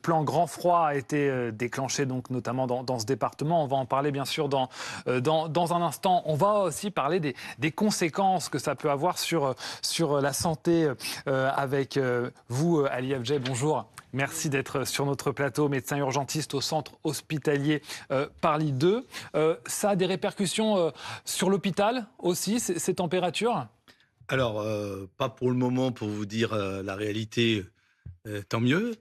plan grand froid a été déclenché, donc, notamment dans ce département. On va en parler bien sûr dans un instant. On va aussi parler des conséquences que ça peut avoir sur la santé avec vous, Ali Afjeh. Bonjour. Merci d'être sur notre plateau, médecin urgentiste au centre hospitalier Parly 2. Ça a des répercussions sur l'hôpital aussi, ces températures? Alors, pas pour le moment pour vous dire la réalité, tant mieux.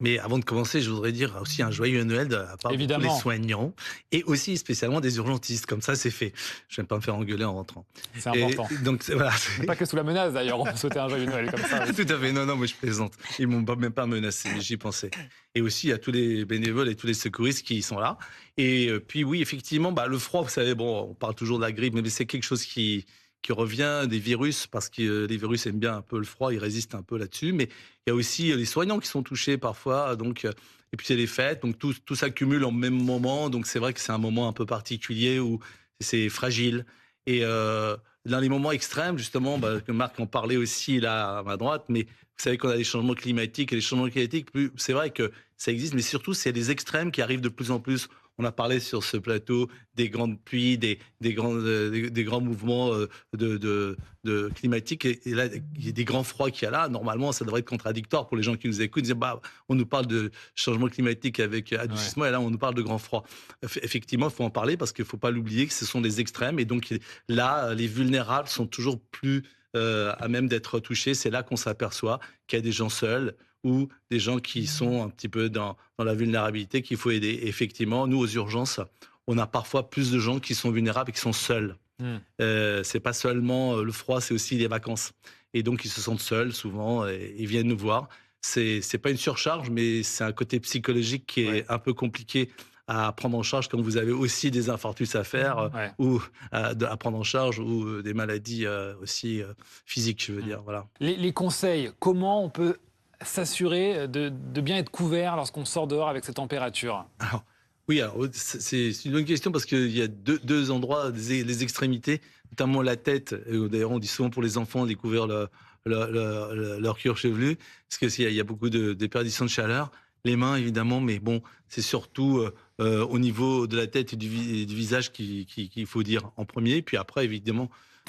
Mais avant de commencer, je voudrais dire aussi un joyeux Noël de la part de tous les Évidemment, soignants et aussi spécialement des urgentistes. Comme ça, c'est fait. Je ne vais pas me faire engueuler en rentrant. c'est Et important. donc, voilà. Mais pas que sous la menace d'ailleurs, on peut souhaiter un joyeux Noël comme ça. Oui. Tout à fait. Non, non, mais je plaisante. Ils m'ont même pas menacé, mais j'y pensais. Et aussi à tous les bénévoles et tous les secouristes qui sont là. Et puis oui, effectivement, le froid, vous savez, bon, on parle toujours de la grippe, mais c'est quelque chose qui revient des virus, parce que les virus aiment bien un peu le froid, ils résistent un peu là-dessus. Mais il y a aussi les soignants qui sont touchés parfois. Donc, et puis c'est les fêtes, donc tout s'accumule en même moment. Donc c'est vrai que c'est un moment un peu particulier où c'est fragile. Et dans les moments extrêmes, justement, que Marc en parlait aussi là à ma droite, mais vous savez qu'on a des changements climatiques, et les changements climatiques, c'est vrai que ça existe, mais surtout c'est les extrêmes qui arrivent de plus en plus. On a parlé sur ce plateau des grandes pluies, des grands mouvements de climatiques, et là il y a des grands froids qu'il y a là. Normalement, ça devrait être contradictoire pour les gens qui nous écoutent. Ils disent, on nous parle de changement climatique avec Ouais. adoucissement, et là on nous parle de grands froids. Effectivement, il faut en parler parce qu'il ne faut pas l'oublier que ce sont des extrêmes, et donc là, les vulnérables sont toujours plus à même d'être touchés. C'est là qu'on s'aperçoit qu'il y a des gens seuls ou des gens qui sont un petit peu dans la vulnérabilité qu'il faut aider. Et effectivement, nous, aux urgences, on a parfois plus de gens qui sont vulnérables et qui sont seuls. Hmm. C'est pas seulement le froid, c'est aussi les vacances. Et donc, ils se sentent seuls souvent et ils viennent nous voir. C'est pas une surcharge, mais c'est un côté psychologique qui Ouais. est un peu compliqué à prendre en charge quand vous avez aussi des infarctus à faire Ouais. ou à prendre en charge, ou des maladies aussi physiques, je veux Hmm. dire. Voilà. Les conseils, comment on peut s'assurer de bien être couvert lorsqu'on sort dehors avec ces températures? Alors, oui, alors, c'est une bonne question parce qu'il y a deux endroits, les extrémités, notamment la tête. D'ailleurs, on dit souvent pour les enfants, découvrir leur cuir chevelu, parce qu'il y a beaucoup de déperdition de chaleur. Les mains, évidemment, mais bon, c'est surtout au niveau de la tête et du visage qu'il faut dire en premier. Puis après, évidemment,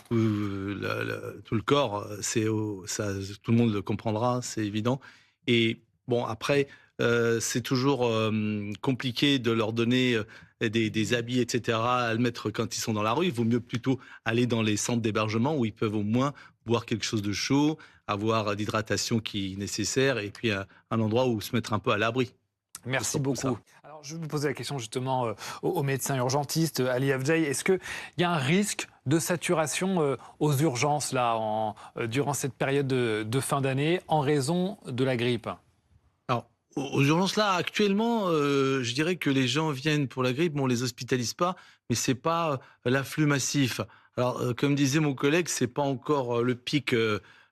tout le corps, tout le monde le comprendra, c'est évident. Et bon, après, c'est toujours compliqué de leur donner des habits, etc., à le mettre quand ils sont dans la rue. Il vaut mieux plutôt aller dans les centres d'hébergement où ils peuvent au moins boire quelque chose de chaud, avoir l'hydratation qui est nécessaire, et puis un endroit où se mettre un peu à l'abri. C'est Merci surtout beaucoup. ça. Alors, je vais vous poser la question justement au médecin urgentiste, Ali Afjeh. Est-ce qu'il y a un risque de saturation aux urgences là, durant cette période de fin d'année en raison de la grippe? Alors, aux urgences là, actuellement, je dirais que les gens viennent pour la grippe, mais on les hospitalise pas, mais c'est pas l'afflux massif. Alors, comme disait mon collègue, c'est pas encore le pic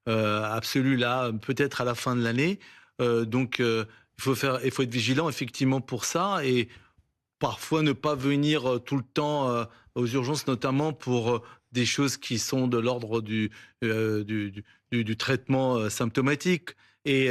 absolu là, peut-être à la fin de l'année. Donc, il faut être vigilant effectivement pour ça, et parfois ne pas venir tout le temps aux urgences, notamment pour des choses qui sont de l'ordre du traitement symptomatique, et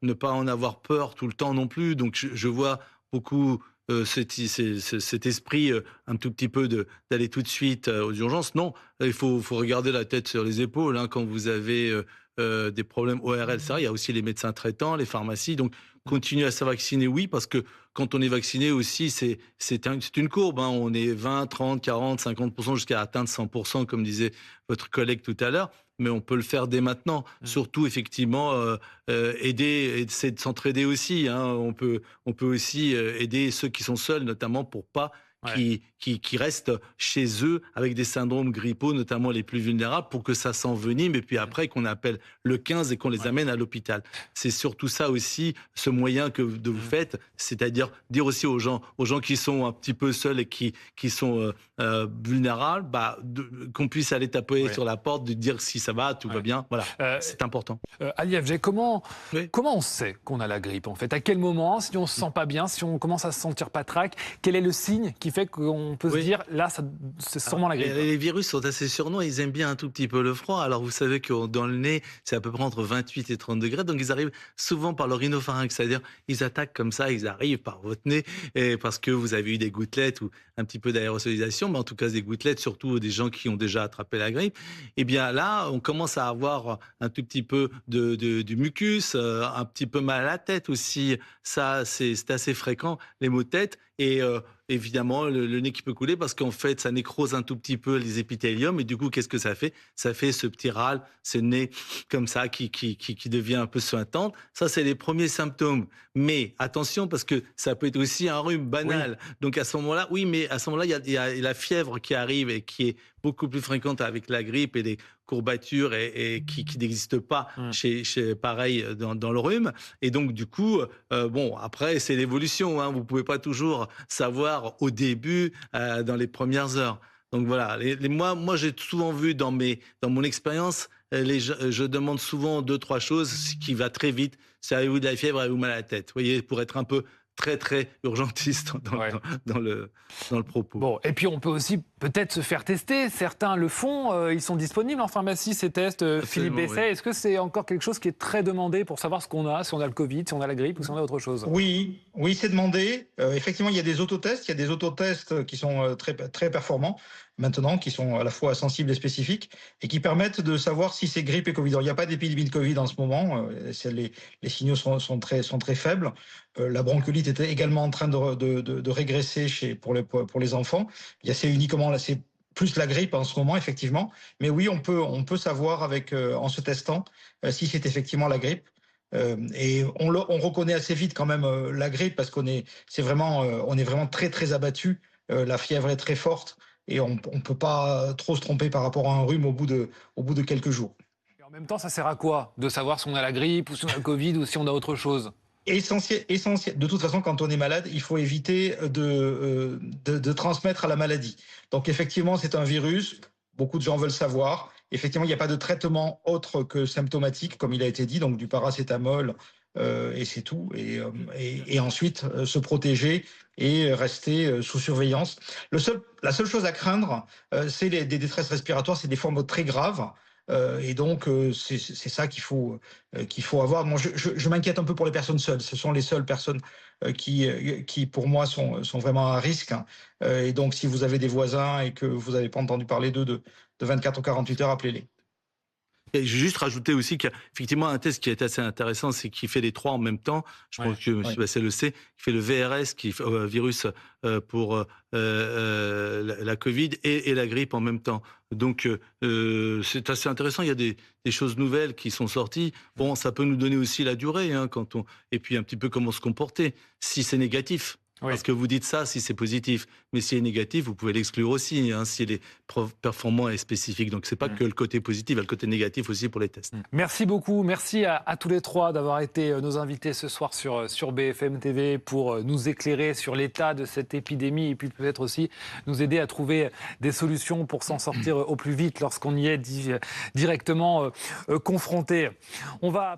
ne pas en avoir peur tout le temps non plus. Donc je vois beaucoup cet esprit un tout petit peu d'aller tout de suite aux urgences. Non, faut regarder la tête sur les épaules, hein, quand vous avez des problèmes ORL, ça. Il y a aussi les médecins traitants, les pharmacies. Donc continuer à se vacciner, oui, parce que quand on est vacciné aussi, c'est une courbe, hein. On est 20, 30, 40, 50% jusqu'à atteindre 100%, comme disait votre collègue tout à l'heure. Mais on peut le faire dès maintenant. Mm. Surtout, effectivement, aider, c'est de s'entraider aussi, hein. On peut aussi aider ceux qui sont seuls, notamment pour pas Ouais. qui restent chez eux avec des syndromes grippaux, notamment les plus vulnérables, pour que ça s'envenime, et puis Mm. après qu'on appelle le 15 et qu'on les Ouais. amène à l'hôpital. C'est surtout ça aussi, ce moyen que vous Mm. faites, c'est-à-dire dire aussi aux gens qui sont un petit peu seuls et qui sont vulnérables, qu'on puisse aller taper Ouais. sur la porte, de dire si ça va, tout va Ouais. bien. Voilà, Euh, c'est important. Ali Afjeh, comment Oui. on sait qu'on a la grippe en fait? À quel moment, si on se sent pas bien, si on commence à se sentir patraque, quel est le signe qu'il fait qu'on peut se Oui. dire, là, c'est sûrement la grippe. Les virus sont assez surnois, ils aiment bien un tout petit peu le froid. Alors vous savez que dans le nez, c'est à peu près entre 28 et 30 degrés, donc ils arrivent souvent par le rhinopharynx, c'est-à-dire ils attaquent comme ça, ils arrivent par votre nez, et parce que vous avez eu des gouttelettes ou un petit peu d'aérosolisation, mais en tout cas des gouttelettes, surtout des gens qui ont déjà attrapé la grippe. Et bien là, on commence à avoir un tout petit peu du mucus, un petit peu mal à la tête aussi. Ça, c'est assez fréquent, les maux de tête. Et évidemment, le nez qui peut couler parce qu'en fait, ça nécrose un tout petit peu les épithéliums. Et du coup, qu'est-ce que ça fait? Ça fait ce petit râle, ce nez comme ça qui devient un peu suintant. Ça, c'est les premiers symptômes. Mais attention, parce que ça peut être aussi un rhume Oui. banal. Donc à ce moment-là, oui, mais à ce moment-là, il y a la fièvre qui arrive et qui est beaucoup plus fréquente avec la grippe et des courbatures et qui n'existent pas Mm. pareil dans le rhume. Et donc, du coup, bon, après, c'est l'évolution, hein. Vous pouvez pas toujours savoir au début, dans les premières heures. Donc voilà, moi, j'ai souvent vu dans mon expérience, je demande souvent deux, trois choses, ce qui va très vite. C'est avez-vous de la fièvre, avez-vous mal à la tête? Vous voyez, pour être un peu très, très urgentiste Ouais. dans le propos. Bon, et puis on peut aussi peut-être se faire tester. Certains le font. Ils sont disponibles en pharmacie, ces tests. Philippe Absolument, oui. Besset, est-ce que c'est encore quelque chose qui est très demandé pour savoir ce qu'on a, si on a le Covid, si on a la grippe ou si on a autre chose? Oui, oui, c'est demandé. Effectivement, il y a des autotests. Il y a des autotests qui sont très, très performants maintenant, qui sont à la fois sensibles et spécifiques, et qui permettent de savoir si c'est grippe et Covid. Alors, il n'y a pas d'épidémie de Covid en ce moment. Les signaux sont très faibles. La bronchiolite était également en train de régresser pour les enfants. C'est uniquement là, c'est plus la grippe en ce moment, effectivement. Mais oui, on peut savoir en se testant si c'est effectivement la grippe. Et on reconnaît assez vite quand même la grippe parce on est vraiment très très abattu. La fièvre est très forte et on peut pas trop se tromper par rapport à un rhume au bout de quelques jours. Et en même temps, ça sert à quoi de savoir si on a la grippe ou si on a le Covid ou si on a autre chose? Essentiel, essentiel. De toute façon, quand on est malade, il faut éviter de transmettre à la maladie. Donc effectivement, c'est un virus. Beaucoup de gens veulent savoir. Effectivement, il n'y a pas de traitement autre que symptomatique, comme il a été dit, donc du paracétamol, et c'est tout. Et ensuite, se protéger et rester sous surveillance. La seule chose à craindre, c'est des détresses respiratoires, c'est des formes très graves. Et donc, c'est ça qu'il faut avoir. Moi, je m'inquiète un peu pour les personnes seules. Ce sont les seules personnes qui pour moi, sont vraiment à risque, hein. Et donc, si vous avez des voisins et que vous n'avez pas entendu parler d'eux de 24 ou 48 heures, appelez-les. Et j'ai juste rajouté aussi qu'il y a effectivement un test qui est assez intéressant, c'est qu'il fait les 3 en même temps. Je Ouais. pense que M. Oui. Basset le sait. Il fait le VRS, virus pour la Covid et la grippe en même temps. Donc, c'est assez intéressant. Il y a des choses nouvelles qui sont sorties. Bon, ça peut nous donner aussi la durée, hein, et puis un petit peu comment se comporter. Si c'est négatif, Oui. parce que vous dites ça, si c'est positif. Mais si c'est négatif, vous pouvez l'exclure aussi, hein, s'il est performant et spécifique. Donc, c'est pas Mm. que le côté positif, il y a le côté négatif aussi pour les tests. Merci beaucoup. Merci à tous les trois d'avoir été nos invités ce soir sur BFM TV pour nous éclairer sur l'état de cette épidémie et puis peut-être aussi nous aider à trouver des solutions pour s'en sortir au plus vite lorsqu'on y est directement confronté. On va